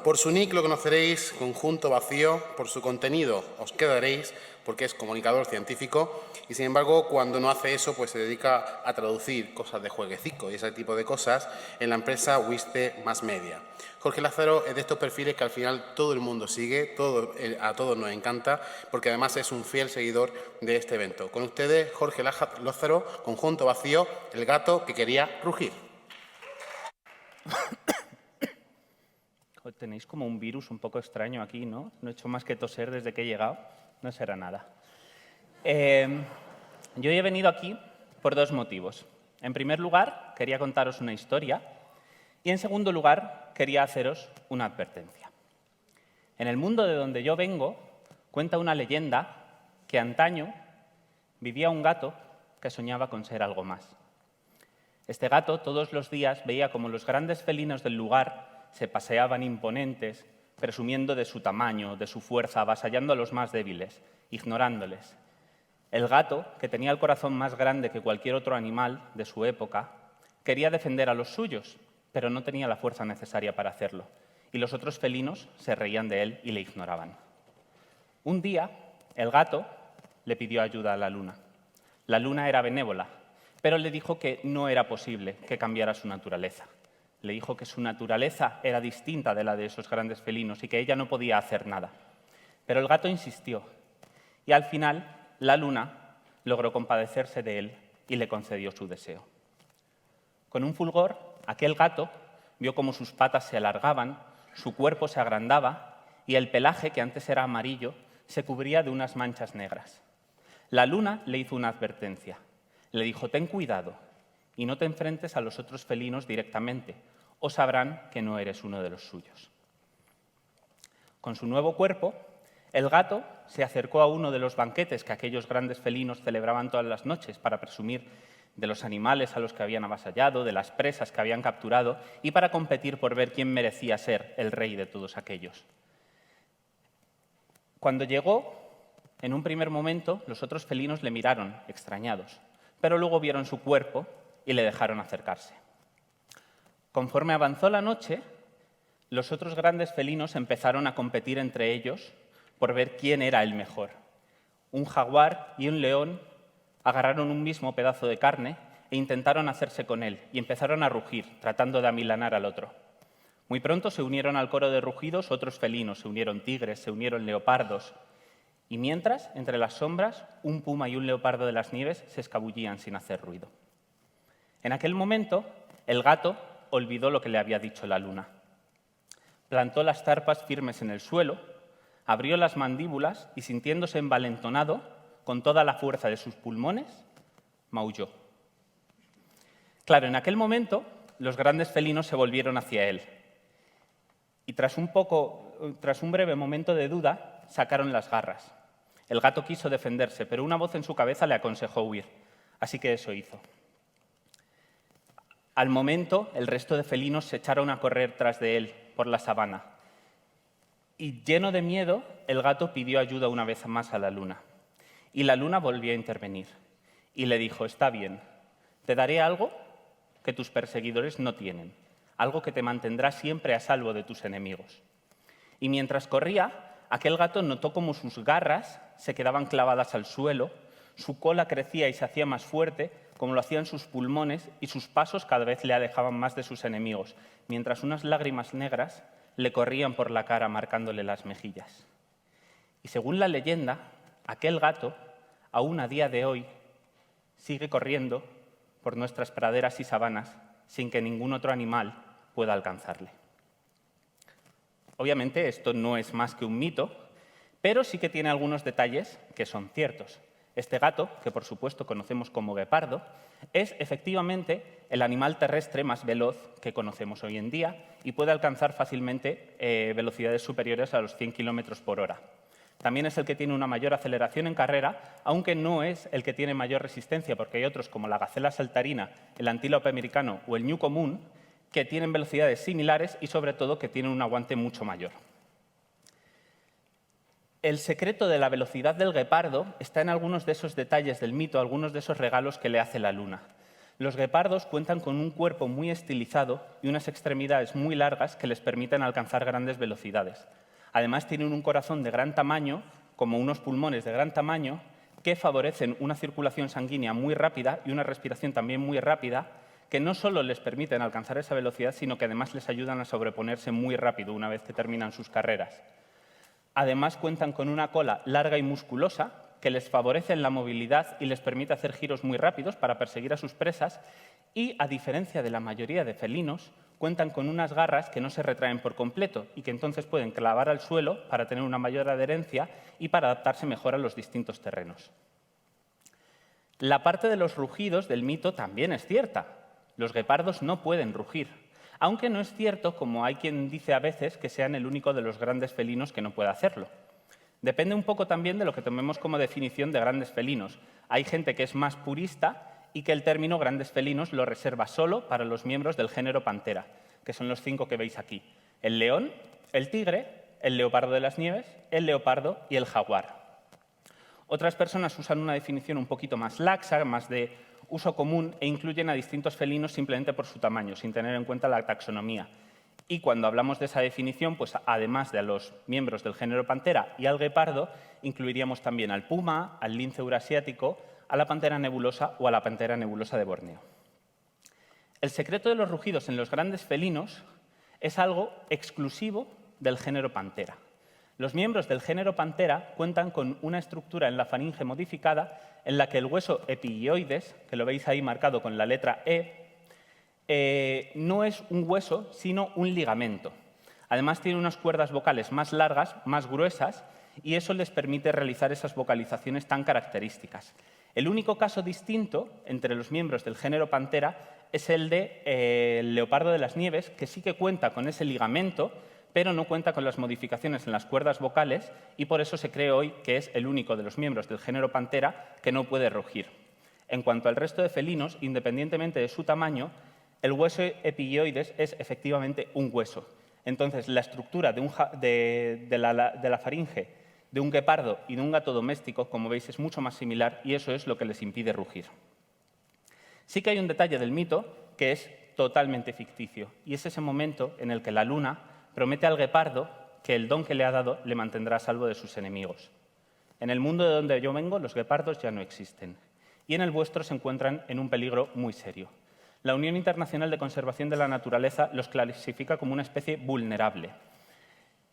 Por su nick lo conoceréis, conjunto vacío, por su contenido os quedaréis, porque es comunicador científico, y sin embargo, cuando no hace eso, pues se dedica a traducir cosas de jueguecico y ese tipo de cosas en la empresa Wiste Mass Media. Jorge Lázaro es de estos perfiles que al final todo el mundo sigue, a todos nos encanta, porque además es un fiel seguidor de este evento. Con ustedes, Jorge Lázaro, conjunto vacío, el gato que quería rugir. Tenéis como un virus un poco extraño aquí, ¿no? No he hecho más que toser desde que he llegado. No será nada. Yo he venido aquí por dos motivos. En primer lugar, quería contaros una historia y en segundo lugar, quería haceros una advertencia. En el mundo de donde yo vengo, cuenta una leyenda que antaño vivía un gato que soñaba con ser algo más. Este gato todos los días veía como los grandes felinos del lugar se paseaban imponentes, presumiendo de su tamaño, de su fuerza, avasallando a los más débiles, ignorándoles. El gato, que tenía el corazón más grande que cualquier otro animal de su época, quería defender a los suyos, pero no tenía la fuerza necesaria para hacerlo, y los otros felinos se reían de él y le ignoraban. Un día, el gato le pidió ayuda a la luna. La luna era benévola, pero le dijo que no era posible que cambiara su naturaleza. Le dijo que su naturaleza era distinta de la de esos grandes felinos y que ella no podía hacer nada. Pero el gato insistió y al final la luna logró compadecerse de él y le concedió su deseo. Con un fulgor, aquel gato vio cómo sus patas se alargaban, su cuerpo se agrandaba y el pelaje, que antes era amarillo, se cubría de unas manchas negras. La luna le hizo una advertencia. Le dijo: ten cuidado y no te enfrentes a los otros felinos directamente, o sabrán que no eres uno de los suyos. Con su nuevo cuerpo, el gato se acercó a uno de los banquetes que aquellos grandes felinos celebraban todas las noches para presumir de los animales a los que habían avasallado, de las presas que habían capturado y para competir por ver quién merecía ser el rey de todos aquellos. Cuando llegó, en un primer momento, los otros felinos le miraron, extrañados, pero luego vieron su cuerpo y le dejaron acercarse. Conforme avanzó la noche, los otros grandes felinos empezaron a competir entre ellos por ver quién era el mejor. Un jaguar y un león agarraron un mismo pedazo de carne e intentaron hacerse con él y empezaron a rugir, tratando de amilanar al otro. Muy pronto se unieron al coro de rugidos otros felinos, se unieron tigres, se unieron leopardos. Y mientras, entre las sombras, un puma y un leopardo de las nieves se escabullían sin hacer ruido. En aquel momento, el gato olvidó lo que le había dicho la luna. Plantó las zarpas firmes en el suelo, abrió las mandíbulas y, sintiéndose envalentonado, con toda la fuerza de sus pulmones, maulló. Claro, en aquel momento, los grandes felinos se volvieron hacia él y tras un breve momento de duda, sacaron las garras. El gato quiso defenderse, pero una voz en su cabeza le aconsejó huir, así que eso hizo. Al momento, el resto de felinos se echaron a correr tras de él por la sabana. Y lleno de miedo, el gato pidió ayuda una vez más a la luna. Y la luna volvió a intervenir. Y le dijo: está bien, te daré algo que tus perseguidores no tienen, algo que te mantendrá siempre a salvo de tus enemigos. Y mientras corría, aquel gato notó cómo sus garras se quedaban clavadas al suelo, su cola crecía y se hacía más fuerte, como lo hacían sus pulmones, y sus pasos cada vez le alejaban más de sus enemigos, mientras unas lágrimas negras le corrían por la cara marcándole las mejillas. Y según la leyenda, aquel gato, aún a día de hoy, sigue corriendo por nuestras praderas y sabanas sin que ningún otro animal pueda alcanzarle. Obviamente esto no es más que un mito, pero sí que tiene algunos detalles que son ciertos. Este gato, que por supuesto conocemos como guepardo, es efectivamente el animal terrestre más veloz que conocemos hoy en día y puede alcanzar fácilmente velocidades superiores a los 100 km por hora. También es el que tiene una mayor aceleración en carrera, aunque no es el que tiene mayor resistencia, porque hay otros como la gacela saltarina, el antílope americano o el ñu común, que tienen velocidades similares y sobre todo que tienen un aguante mucho mayor. El secreto de la velocidad del guepardo está en algunos de esos detalles del mito, algunos de esos regalos que le hace la luna. Los guepardos cuentan con un cuerpo muy estilizado y unas extremidades muy largas que les permiten alcanzar grandes velocidades. Además, tienen un corazón de gran tamaño, como unos pulmones de gran tamaño, que favorecen una circulación sanguínea muy rápida y una respiración también muy rápida, que no solo les permiten alcanzar esa velocidad, sino que además les ayudan a sobreponerse muy rápido una vez que terminan sus carreras. Además, cuentan con una cola larga y musculosa que les favorece en la movilidad y les permite hacer giros muy rápidos para perseguir a sus presas y, a diferencia de la mayoría de felinos, cuentan con unas garras que no se retraen por completo y que entonces pueden clavar al suelo para tener una mayor adherencia y para adaptarse mejor a los distintos terrenos. La parte de los rugidos del mito también es cierta. Los guepardos no pueden rugir, aunque no es cierto, como hay quien dice a veces, que sean el único de los grandes felinos que no pueda hacerlo. Depende un poco también de lo que tomemos como definición de grandes felinos. Hay gente que es más purista y que el término grandes felinos lo reserva solo para los miembros del género Panthera, que son los 5 que veis aquí: el león, el tigre, el leopardo de las nieves, el leopardo y el jaguar. Otras personas usan una definición un poquito más laxa, más de uso común, e incluyen a distintos felinos simplemente por su tamaño, sin tener en cuenta la taxonomía. Y cuando hablamos de esa definición, pues además de a los miembros del género Panthera y al guepardo, incluiríamos también al puma, al lince eurasiático, a la pantera nebulosa o a la pantera nebulosa de Borneo. El secreto de los rugidos en los grandes felinos es algo exclusivo del género Panthera. Los miembros del género Panthera cuentan con una estructura en la faringe modificada en la que el hueso epigioides, que lo veis ahí marcado con la letra E, no es un hueso, sino un ligamento. Además, tiene unas cuerdas vocales más largas, más gruesas, y eso les permite realizar esas vocalizaciones tan características. El único caso distinto entre los miembros del género Panthera es el del leopardo de las nieves, que sí que cuenta con ese ligamento, pero no cuenta con las modificaciones en las cuerdas vocales y por eso se cree hoy que es el único de los miembros del género Panthera que no puede rugir. En cuanto al resto de felinos, independientemente de su tamaño, el hueso epigioides es efectivamente un hueso. Entonces, la estructura de la faringe de un guepardo y de un gato doméstico, como veis, es mucho más similar y eso es lo que les impide rugir. Sí que hay un detalle del mito que es totalmente ficticio y es ese momento en el que la luna promete al guepardo que el don que le ha dado le mantendrá a salvo de sus enemigos. En el mundo de donde yo vengo, los guepardos ya no existen y en el vuestro se encuentran en un peligro muy serio. La Unión Internacional de Conservación de la Naturaleza los clasifica como una especie vulnerable.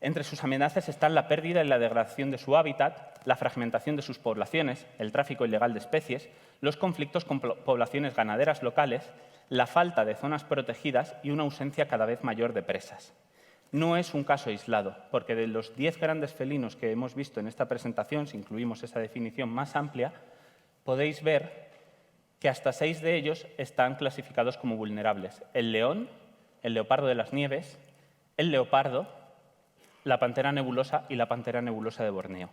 Entre sus amenazas están la pérdida y la degradación de su hábitat, la fragmentación de sus poblaciones, el tráfico ilegal de especies, los conflictos con poblaciones ganaderas locales, la falta de zonas protegidas y una ausencia cada vez mayor de presas. No es un caso aislado, porque de los 10 grandes felinos que hemos visto en esta presentación, si incluimos esa definición más amplia, podéis ver que hasta 6 de ellos están clasificados como vulnerables: el león, el leopardo de las nieves, el leopardo, la pantera nebulosa y la pantera nebulosa de Borneo.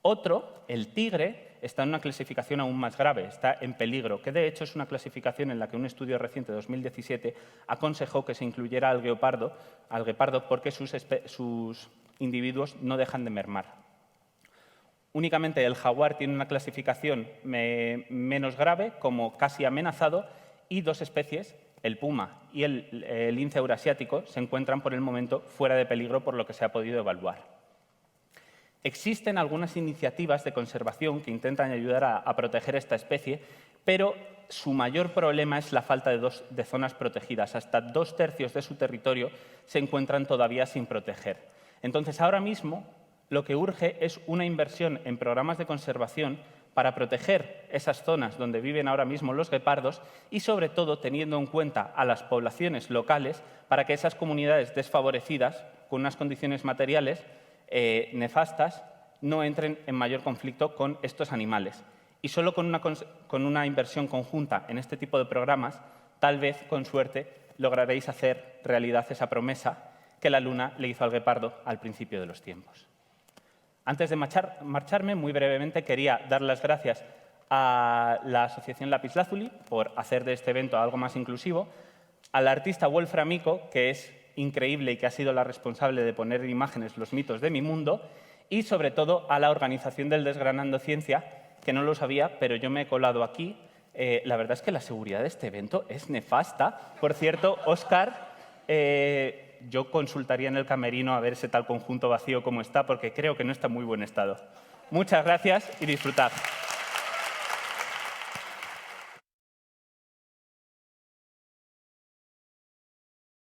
Otro, el tigre, está en una clasificación aún más grave, está en peligro, que de hecho es una clasificación en la que un estudio reciente de 2017 aconsejó que se incluyera al guepardo porque sus individuos no dejan de mermar. Únicamente el jaguar tiene una clasificación menos grave, como casi amenazado, y 2 especies, el puma y el lince eurasiático, se encuentran por el momento fuera de peligro por lo que se ha podido evaluar. Existen algunas iniciativas de conservación que intentan ayudar a proteger esta especie, pero su mayor problema es la falta de zonas protegidas. Hasta 2/3 de su territorio se encuentran todavía sin proteger. Entonces, ahora mismo, lo que urge es una inversión en programas de conservación para proteger esas zonas donde viven ahora mismo los guepardos y, sobre todo, teniendo en cuenta a las poblaciones locales para que esas comunidades desfavorecidas, con unas condiciones materiales nefastas, no entren en mayor conflicto con estos animales. Y solo con una inversión conjunta en este tipo de programas, tal vez, con suerte, lograréis hacer realidad esa promesa que la luna le hizo al guepardo al principio de los tiempos. Antes de marcharme, muy brevemente, quería dar las gracias a la Asociación Lapislázuli por hacer de este evento algo más inclusivo, al artista Wolfram Ico, que es increíble y que ha sido la responsable de poner en imágenes los mitos de mi mundo, y sobre todo a la organización del Desgranando Ciencia, que no lo sabía, pero yo me he colado aquí La verdad es que la seguridad de este evento es nefasta. Por cierto, Óscar, yo consultaría en el camerino a ver ese tal conjunto vacío cómo está, porque creo que no está en muy buen estado. Muchas gracias y disfrutad.